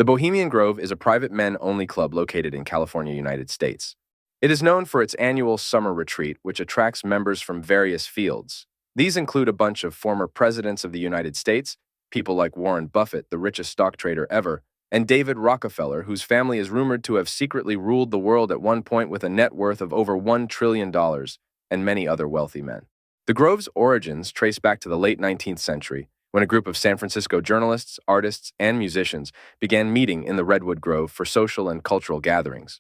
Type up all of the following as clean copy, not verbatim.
The Bohemian Grove is a private men-only club located in California, United States. It is known for its annual summer retreat, which attracts members from various fields. These include a bunch of former presidents of the United States, people like Warren Buffett, the richest stock trader ever, and David Rockefeller, whose family is rumored to have secretly ruled the world at one point with a net worth of over $1 trillion, and many other wealthy men. The Grove's origins trace back to the late 19th century, when a group of San Francisco journalists, artists, and musicians began meeting in the Redwood Grove for social and cultural gatherings.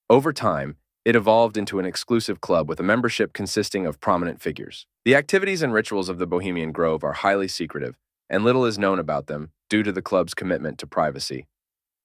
Over time, it evolved into an exclusive club with a membership consisting of prominent figures. The activities and rituals of the Bohemian Grove are highly secretive, and little is known about them due to the club's commitment to privacy.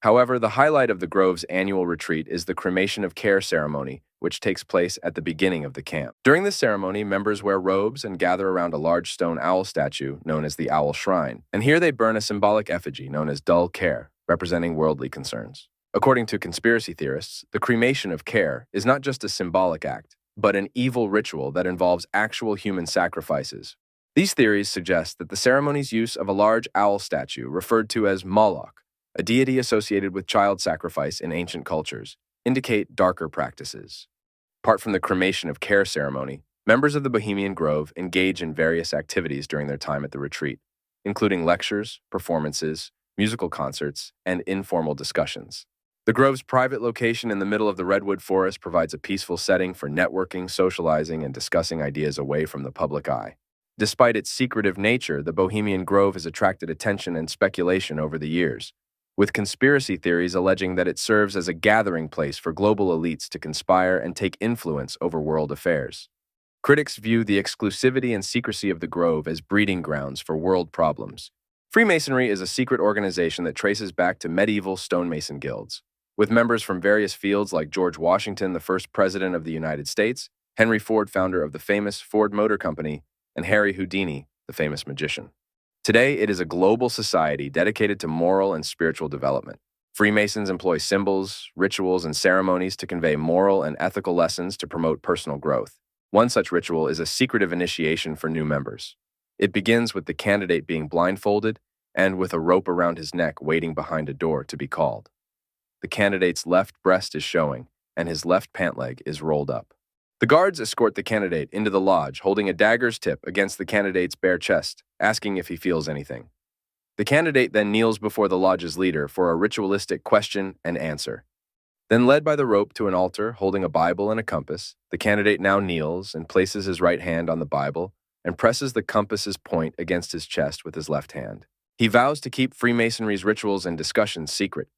However, the highlight of the Grove's annual retreat is the cremation of care ceremony, which takes place at the beginning of the camp. During this ceremony, members wear robes and gather around a large stone owl statue known as the Owl Shrine, and here they burn a symbolic effigy known as dull care, representing worldly concerns. According to conspiracy theorists, the cremation of care is not just a symbolic act, but an evil ritual that involves actual human sacrifices. These theories suggest that the ceremony's use of a large owl statue, referred to as Moloch, a deity associated with child sacrifice in ancient cultures, indicate darker practices. Apart from the cremation of care ceremony, members of the Bohemian Grove engage in various activities during their time at the retreat, including lectures, performances, musical concerts, and informal discussions. The Grove's private location in the middle of the Redwood Forest provides a peaceful setting for networking, socializing, and discussing ideas away from the public eye. Despite its secretive nature, the Bohemian Grove has attracted attention and speculation over the years, with conspiracy theories alleging that it serves as a gathering place for global elites to conspire and take influence over world affairs. Critics view the exclusivity and secrecy of the Grove as breeding grounds for world problems. Freemasonry is a secret organization that traces back to medieval stonemason guilds, with members from various fields like George Washington, the first president of the United States, Henry Ford, founder of the famous Ford Motor Company, and Harry Houdini, the famous magician. Today, it is a global society dedicated to moral and spiritual development. Freemasons employ symbols, rituals, and ceremonies to convey moral and ethical lessons to promote personal growth. One such ritual is a secretive initiation for new members. It begins with the candidate being blindfolded and with a rope around his neck waiting behind a door to be called. The candidate's left breast is showing, and his left pant leg is rolled up. The guards escort the candidate into the lodge, holding a dagger's tip against the candidate's bare chest, asking if he feels anything. The candidate then kneels before the lodge's leader for a ritualistic question and answer. Then, led by the rope to an altar holding a Bible and a compass, the candidate now kneels and places his right hand on the Bible and presses the compass's point against his chest with his left hand. He vows to keep Freemasonry's rituals and discussions secret.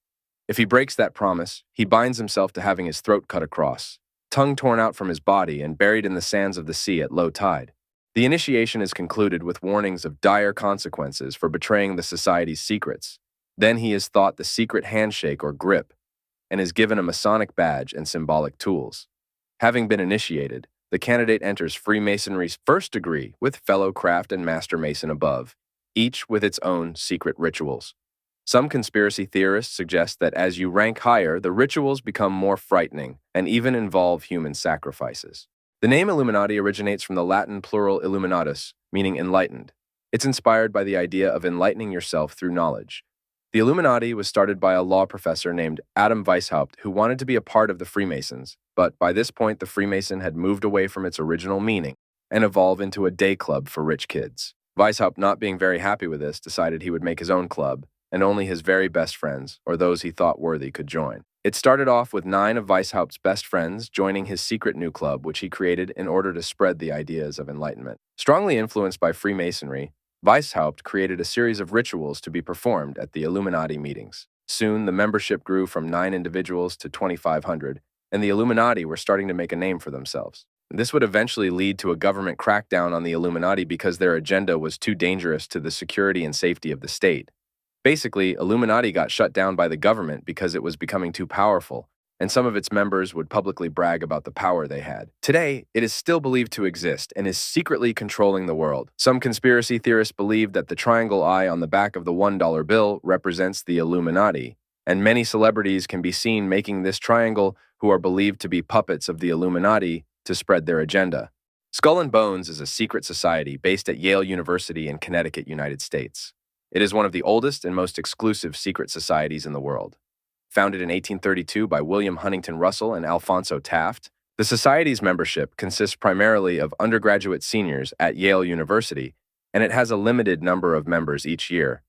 If he breaks that promise, he binds himself to having his throat cut across, tongue torn out from his body, and buried in the sands of the sea at low tide. The initiation is concluded with warnings of dire consequences for betraying the society's secrets. Then he is taught the secret handshake or grip, and is given a Masonic badge and symbolic tools. Having been initiated, the candidate enters Freemasonry's first degree with fellow craft and master mason above, each with its own secret rituals. Some conspiracy theorists suggest that as you rank higher, the rituals become more frightening and even involve human sacrifices. The name Illuminati originates from the Latin plural illuminatus, meaning enlightened. It's inspired by the idea of enlightening yourself through knowledge. The Illuminati was started by a law professor named Adam Weishaupt who wanted to be a part of the Freemasons, but by this point the Freemason had moved away from its original meaning and evolved into a day club for rich kids. Weishaupt, not being very happy with this, decided he would make his own club, and only his very best friends, or those he thought worthy, could join. It started off with 9 of Weishaupt's best friends joining his secret new club, which he created in order to spread the ideas of enlightenment. Strongly influenced by Freemasonry, Weishaupt created a series of rituals to be performed at the Illuminati meetings. Soon, the membership grew from 9 individuals to 2,500, and the Illuminati were starting to make a name for themselves. This would eventually lead to a government crackdown on the Illuminati because their agenda was too dangerous to the security and safety of the state. Basically, Illuminati got shut down by the government because it was becoming too powerful, and some of its members would publicly brag about the power they had. Today, it is still believed to exist and is secretly controlling the world. Some conspiracy theorists believe that the triangle eye on the back of the $1 bill represents the Illuminati, and many celebrities can be seen making this triangle who are believed to be puppets of the Illuminati to spread their agenda. Skull and Bones is a secret society based at Yale University in Connecticut, United States. It is one of the oldest and most exclusive secret societies in the world. Founded in 1832 by William Huntington Russell and Alphonso Taft, the society's membership consists primarily of undergraduate seniors at Yale University, and it has a limited number of members each year.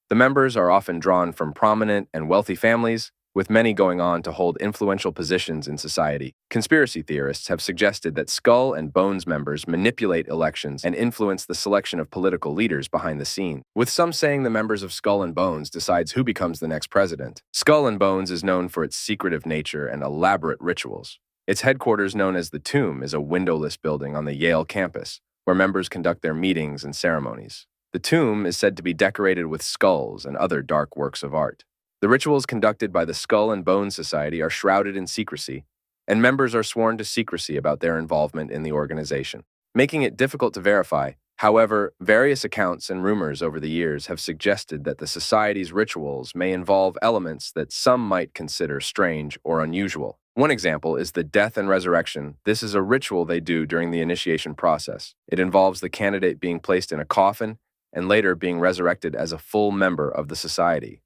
The members are often drawn from prominent and wealthy families, with many going on to hold influential positions in society. Conspiracy theorists have suggested that Skull and Bones members manipulate elections and influence the selection of political leaders behind the scenes, with some saying the members of Skull and Bones decides who becomes the next president. Skull and Bones is known for its secretive nature and elaborate rituals. Its headquarters, known as the Tomb, is a windowless building on the Yale campus, where members conduct their meetings and ceremonies. The Tomb is said to be decorated with skulls and other dark works of art. The rituals conducted by the Skull and Bones Society are shrouded in secrecy, and members are sworn to secrecy about their involvement in the organization, making it difficult to verify. However, various accounts and rumors over the years have suggested that the society's rituals may involve elements that some might consider strange or unusual. One example is the death and resurrection. This is a ritual they do during the initiation process. It involves the candidate being placed in a coffin and later being resurrected as a full member of the society.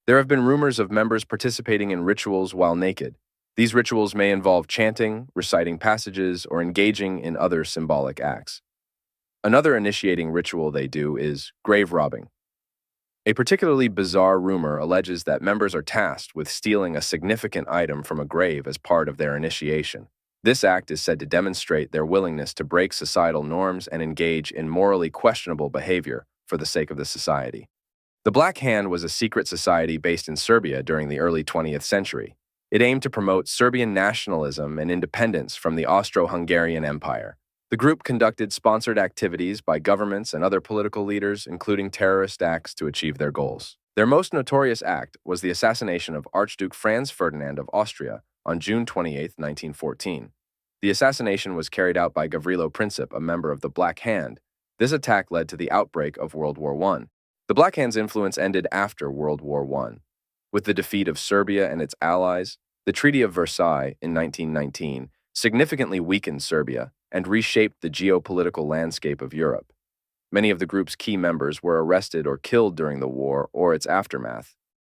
There have been rumors of members participating in rituals while naked. These rituals may involve chanting, reciting passages, or engaging in other symbolic acts. Another initiating ritual they do is grave robbing. A particularly bizarre rumor alleges that members are tasked with stealing a significant item from a grave as part of their initiation. This act is said to demonstrate their willingness to break societal norms and engage in morally questionable behavior for the sake of the society. The Black Hand was a secret society based in Serbia during the early 20th century. It aimed to promote Serbian nationalism and independence from the Austro-Hungarian Empire. The group conducted sponsored activities by governments and other political leaders, including terrorist acts, to achieve their goals. Their most notorious act was the assassination of Archduke Franz Ferdinand of Austria on June 28, 1914. The assassination was carried out by Gavrilo Princip, a member of the Black Hand. This attack led to the outbreak of World War I. The Black Hand's influence ended after World War I. With the defeat of Serbia and its allies, the Treaty of Versailles in 1919 significantly weakened Serbia and reshaped the geopolitical landscape of Europe. Many of the group's key members were arrested or killed during the war or its aftermath.